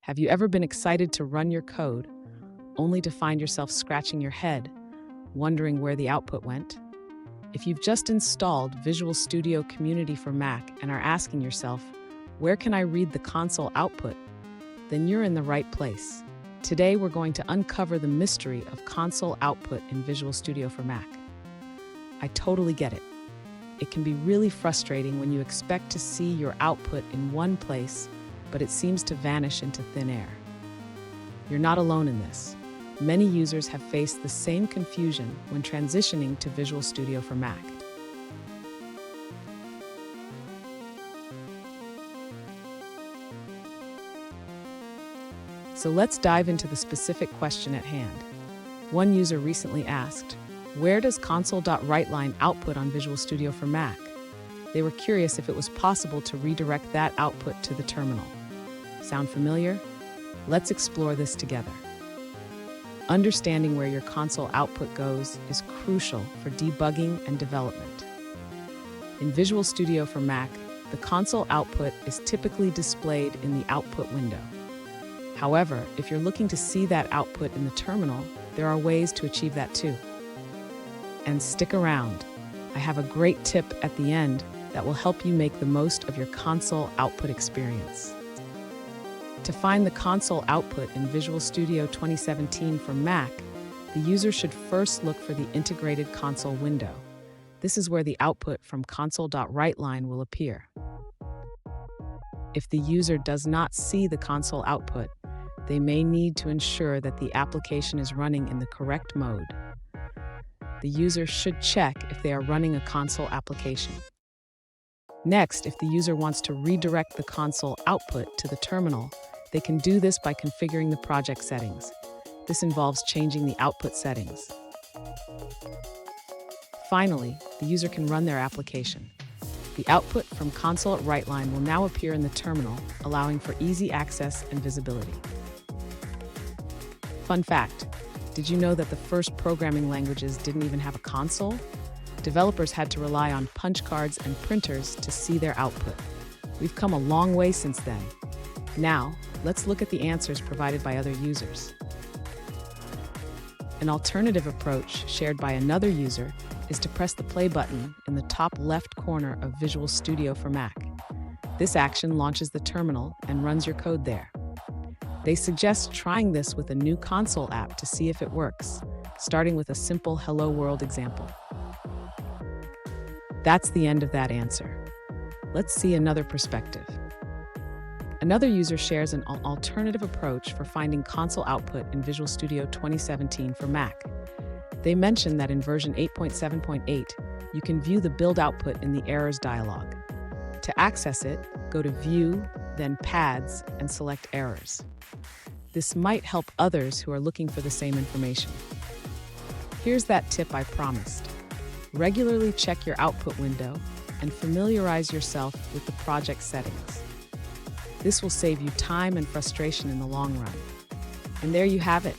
Have you ever been excited to run your code, only to find yourself scratching your head, wondering where the output went? If you've just installed Visual Studio Community for Mac and are asking yourself, where can I read the console output? Then you're in the right place. Today we're going to uncover the mystery of console output in Visual Studio for Mac. I totally get it. It can be really frustrating when you expect to see your output in one place, but it seems to vanish into thin air. You're not alone in this. Many users have faced the same confusion when transitioning to Visual Studio for Mac. So let's dive into the specific question at hand. One user recently asked, where does console.writeLine output on Visual Studio for Mac? They were curious if it was possible to redirect that output to the terminal. Sound familiar? Let's explore this together. Understanding where your console output goes is crucial for debugging and development. In Visual Studio for Mac, the console output is typically displayed in the output window. However, if you're looking to see that output in the terminal, there are ways to achieve that too. And stick around. I have a great tip at the end that will help you make the most of your console output experience. To find the console output in Visual Studio 2017 for Mac, the user should first look for the integrated console window. This is where the output from console.writeLine will appear. If the user does not see the console output, they may need to ensure that the application is running in the correct mode. The user should check if they are running a console application. Next, if the user wants to redirect the console output to the terminal, they can do this by configuring the project settings. This involves changing the output settings. Finally, the user can run their application. The output from console.writeLine will now appear in the terminal, allowing for easy access and visibility. Fun fact, did you know that the first programming languages didn't even have a console? Developers had to rely on punch cards and printers to see their output. We've come a long way since then. Now, let's look at the answers provided by other users. An alternative approach shared by another user is to press the play button in the top left corner of Visual Studio for Mac. This action launches the terminal and runs your code there. They suggest trying this with a new console app to see if it works, starting with a simple Hello World example. That's the end of that answer. Let's see another perspective. Another user shares an alternative approach for finding console output in Visual Studio 2017 for Mac. They mention that in version 8.7.8, you can view the build output in the Errors dialog. To access it, go to View, then Pads, and select Errors. This might help others who are looking for the same information. Here's that tip I promised. Regularly check your output window and familiarize yourself with the project settings. This will save you time and frustration in the long run. And there you have it.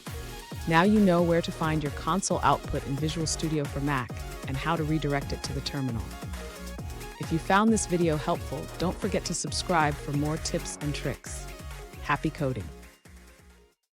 Now you know where to find your console output in Visual Studio for Mac and how to redirect it to the terminal. If you found this video helpful, don't forget to subscribe for more tips and tricks. Happy coding!